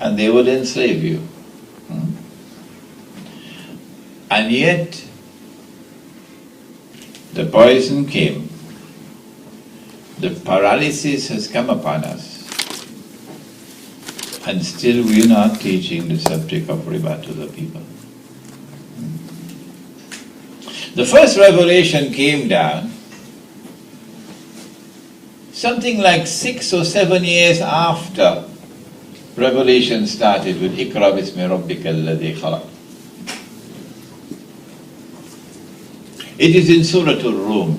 and they would enslave you. And yet, the poison came. The paralysis has come upon us. And still we are not teaching the subject of riba to the people. The first revelation came down something like 6 or 7 years after revelation started with Iqra bismi rabbika alladhi khalaq. It is in Surah Al-Rum.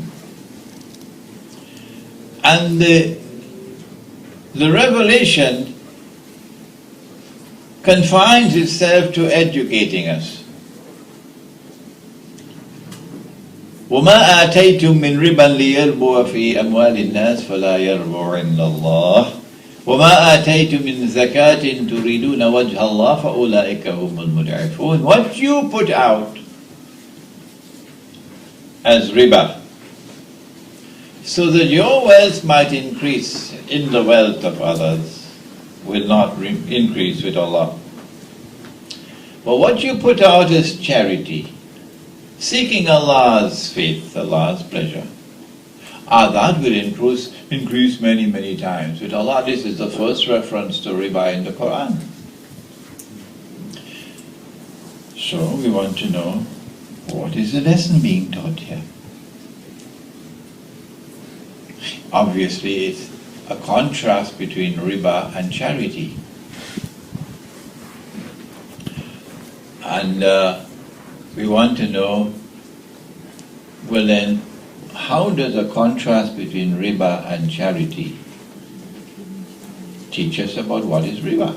And the revelation confines itself to educating us. وَمَا آتَيْتُم مِّن رِبًا لِيَرْبُوَ فِي أَمْوَالِ النَّاسِ فَلَا يَرْبُو عِندَ اللَّهِ وَمَا آتَيْتُم مِّن زَكَاةٍ تُرِيدُونَ وَجْهَ اللَّهِ فَأُولَٰئِكَ هُمُ الْمُضْعِفُونَ. What you put out as riba, so that your wealth might increase in the wealth of others, will not increase with Allah. But what you put out as charity, seeking Allah's faith, Allah's pleasure, that will increase many, many times with Allah. This is the first reference to riba in the Quran. So we want to know, what is the lesson being taught here? Obviously, it's a contrast between riba and charity. And we want to know, well then, how does a contrast between riba and charity teach us about what is riba?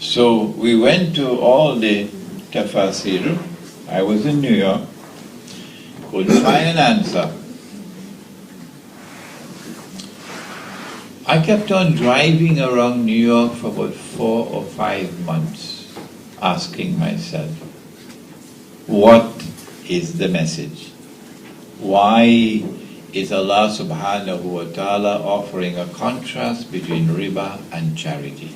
So we went to all the tafsir. I was in New York, couldn't find an answer. I kept on driving around New York for about 4 or 5 months, asking myself, what is the message? Why is Allah subhanahu wa ta'ala offering a contrast between riba and charity?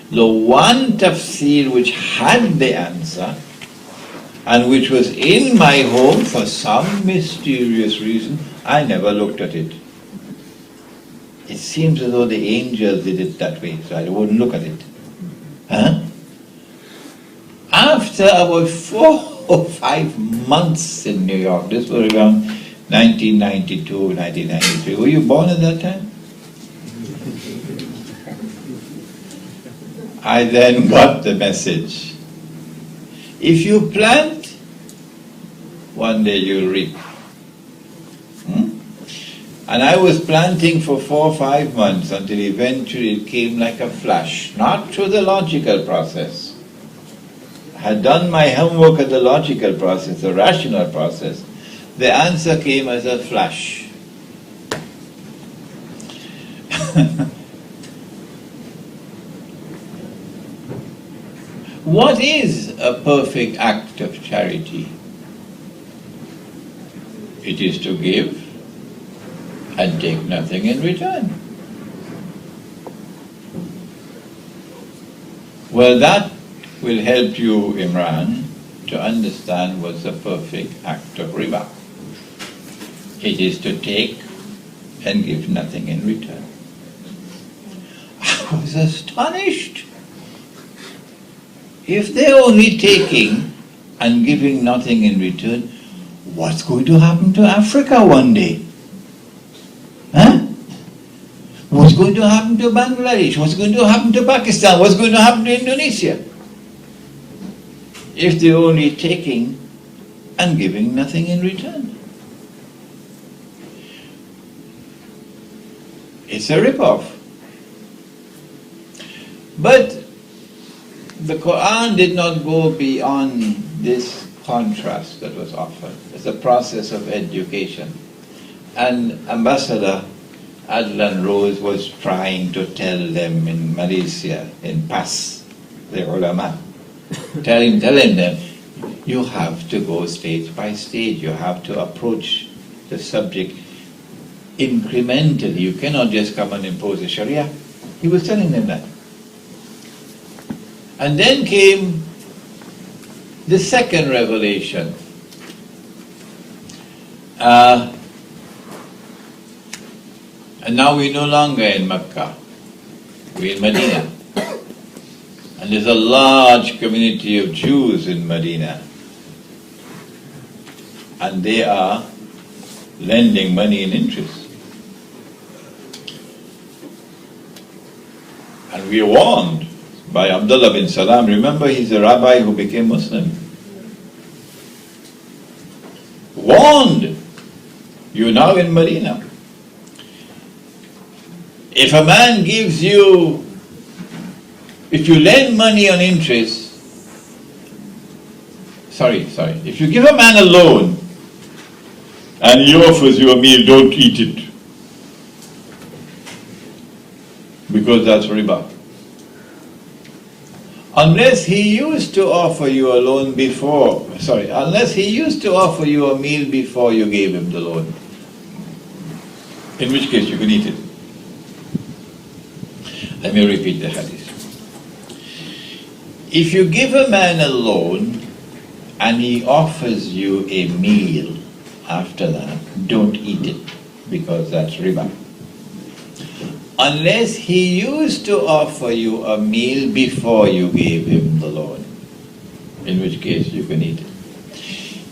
The one tafsir which had the answer, and which was in my home for some mysterious reason, I never looked at it. It seems as though the angels did it that way, so I wouldn't look at it. After about 4 or 5 months in New York, this was around 1992, 1993. Were you born at that time? I then got the message. If you plant, one day you'll reap. And I was planting for 4 or 5 months until eventually it came like a flash, not through the logical process. I had done my homework at the logical process, the rational process. The answer came as a flash. What is a perfect act of charity? It is to give and take nothing in return. Well, that will help you, Imran, to understand what's a perfect act of riba. It is to take and give nothing in return. I was astonished. If they're only taking and giving nothing in return, what's going to happen to Africa one day? What's going to happen to Bangladesh? What's going to happen to Pakistan? What's going to happen to Indonesia? If they're only taking and giving nothing in return. It's a rip-off. But the Quran did not go beyond this contrast that was offered. It's a process of education. And Ambassador Adlan Rose was trying to tell them in Malaysia, in PAS, the ulama, telling them, you have to go stage by stage, you have to approach the subject incrementally. You cannot just come and impose a Sharia. He was telling them that. And then came the second revelation. And now we're no longer in Mecca. We're in Medina. And there's a large community of Jews in Medina. And they are lending money in interest. And we are warned by Abdullah bin Salam. Remember, he's a rabbi who became Muslim. Warned, you're now in Medina. If a man gives you, if you lend money on interest, if you give a man a loan and he offers you a meal, don't eat it. Because that's riba. Unless he used to offer you a loan before, unless he used to offer you a meal before you gave him the loan. In which case you can eat it. Let me repeat the hadith. If you give a man a loan and he offers you a meal after that, don't eat it, because that's riba. Unless he used to offer you a meal before you gave him the loan, in which case you can eat it.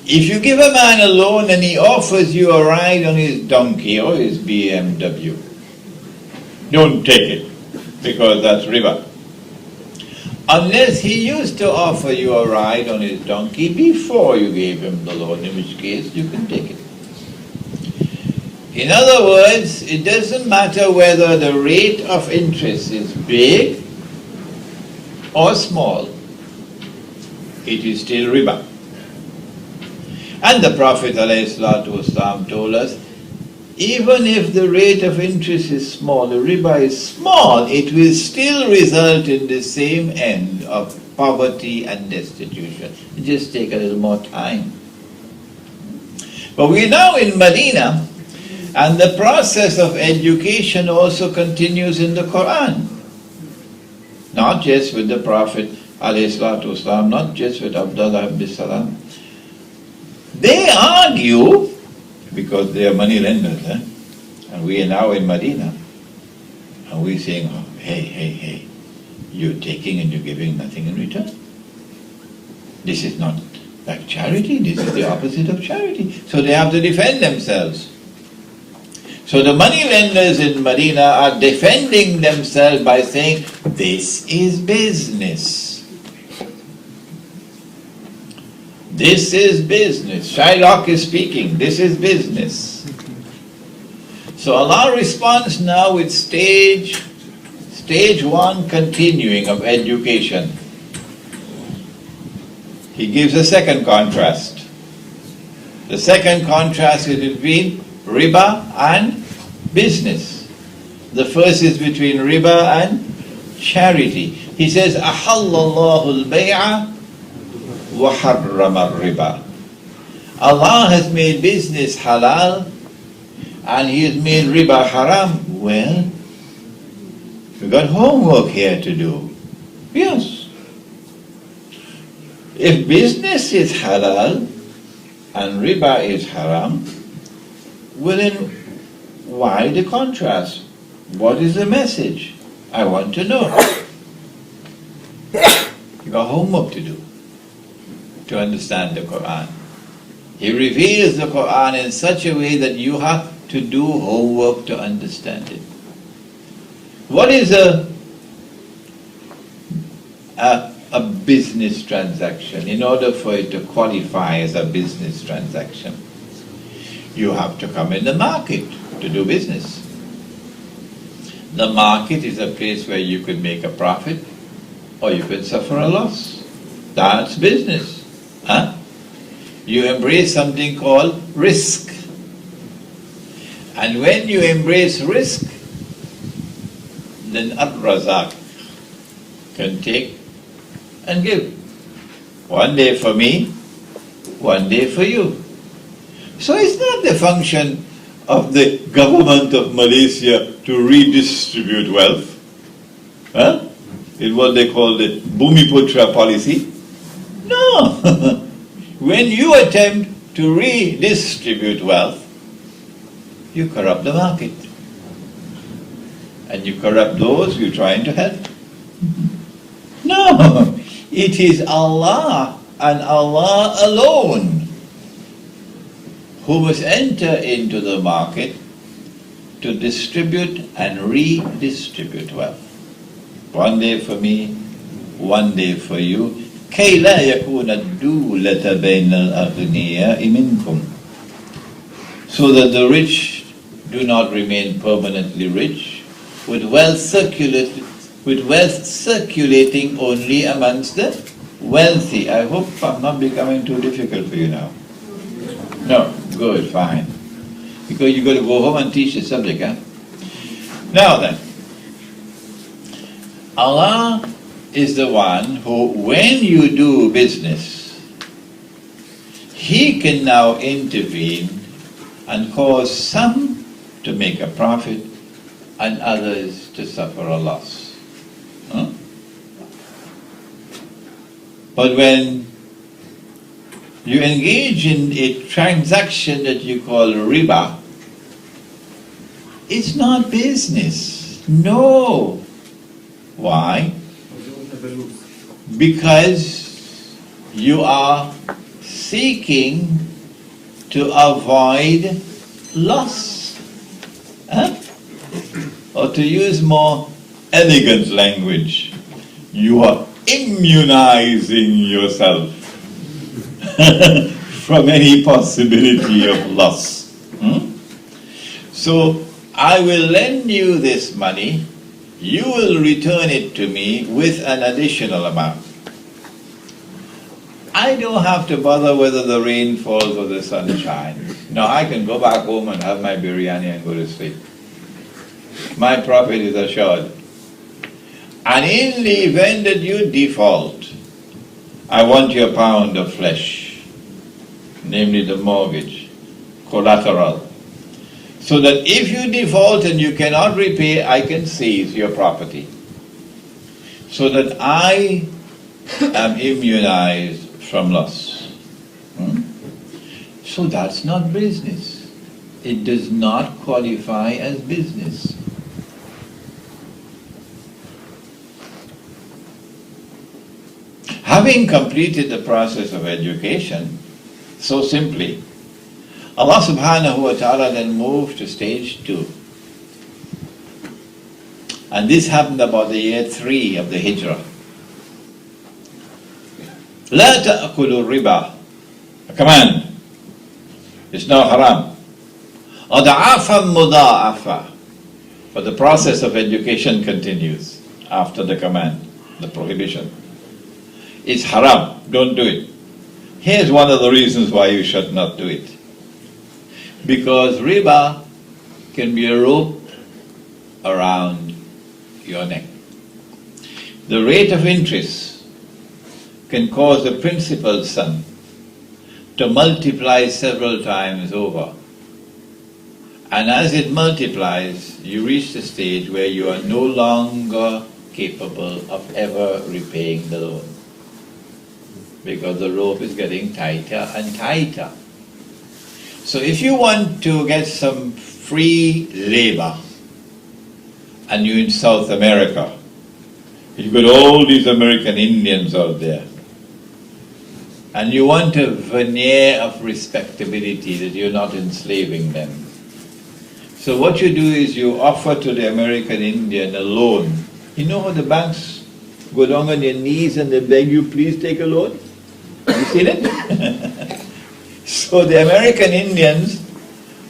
If you give a man a loan and he offers you a ride on his donkey or his BMW, don't take it, because that's riba. Unless he used to offer you a ride on his donkey before you gave him the loan, in which case you can take it. In other words, it doesn't matter whether the rate of interest is big or small, it is still riba. And the Prophet ﷺ told us, even if the rate of interest is small, the riba is small, it will still result in the same end of poverty and destitution. It just take a little more time. But we're now in Medina, and the process of education also continues in the Quran. Not just with the Prophet ﷺ, not just with Abdullah ibn Salam. They argue, because they are money lenders, and we are now in Medina, and we're saying, oh, hey, you're taking and you're giving nothing in return. This is not like charity, this is the opposite of charity. So they have to defend themselves. So the money lenders in Medina are defending themselves by saying, this is business. This is business. Shylock is speaking, this is business. So Allah responds now with stage one continuing of education. He gives a second contrast. The second contrast is between riba and business. The first is between riba and charity. He says, Ahallallahu al-bay'a wa harrama al-riba. Allah has made business halal and He has made riba haram. Well, we've got homework here to do. Yes. If business is halal and riba is haram, well then, why the contrast? What is the message? I want to know. You got homework to do to understand the Quran. He reveals the Quran in such a way that you have to do homework to understand it. What is a business transaction? In order for it to qualify as a business transaction, you have to come in the market to do business. The market is a place where you could make a profit or you could suffer a loss. That's business. You embrace something called risk. And when you embrace risk, then Ar-Razak can take and give. One day for me, one day for you. So it's not the function of the government of Malaysia to redistribute wealth. Huh? It's what they call the Bumiputra policy. No. When you attempt to redistribute wealth, you corrupt the market. And you corrupt those you're trying to help. No. It is Allah and Allah alone who must enter into the market to distribute and redistribute wealth. One day for me, one day for you. كَيْ لَا يَكُونَ الدُّولَةَ بَيْنَ الْأَغْنِيَاءِ مِنْكُمْ, so that the rich do not remain permanently rich, with wealth circulating only amongst the wealthy. I hope I'm not becoming too difficult for you now. No, good, fine. Because you've got to go home and teach the subject, huh? Now then, Allah is the one who, when you do business, He can now intervene and cause some to make a profit and others to suffer a loss. Huh? But when you engage in a transaction that you call riba, it's not business. No. Why? Because you are seeking to avoid loss. Huh? Or to use more elegant language, you are immunizing yourself from any possibility of loss. So I will lend you this money, you will return it to me with an additional amount. I don't have to bother whether the rain falls or the sun shines. No, I can go back home and have my biryani and go to sleep. My profit is assured. And in the event that you default, I want your pound of flesh, namely the mortgage, collateral, so that if you default and you cannot repay, I can seize your property, so that I am immunized from loss. So that's not business. It does not qualify as business. Having completed the process of education, so simply, Allah subhanahu wa ta'ala then moved to stage 2. And this happened about the year 3 of the Hijrah. لا تأكلوا الربا, a command. It's now haram. أضعافا مضاعفة. But the process of education continues after the command, the prohibition. It's haram, don't do it. Here's one of the reasons why you should not do it. Because riba can be a rope around your neck. The rate of interest can cause the principal sum to multiply several times over. And as it multiplies, you reach the stage where you are no longer capable of ever repaying the loan, because the rope is getting tighter and tighter. So if you want to get some free labor, and you're in South America, you've got all these American Indians out there, and you want a veneer of respectability that you're not enslaving them. So what you do is you offer to the American Indian a loan. You know how the banks go down on their knees and they beg you, please take a loan? You seen it? So the American Indians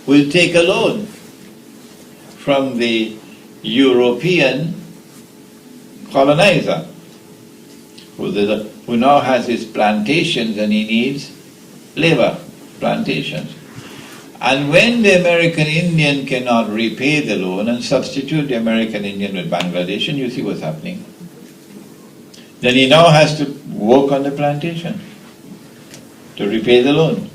will take a loan from the European colonizer, who now has his plantations and he needs labor, plantations. And when the American Indian cannot repay the loan and substitute the American Indian with Bangladesh, and you see what's happening, then he now has to work on the plantation to repay the loan.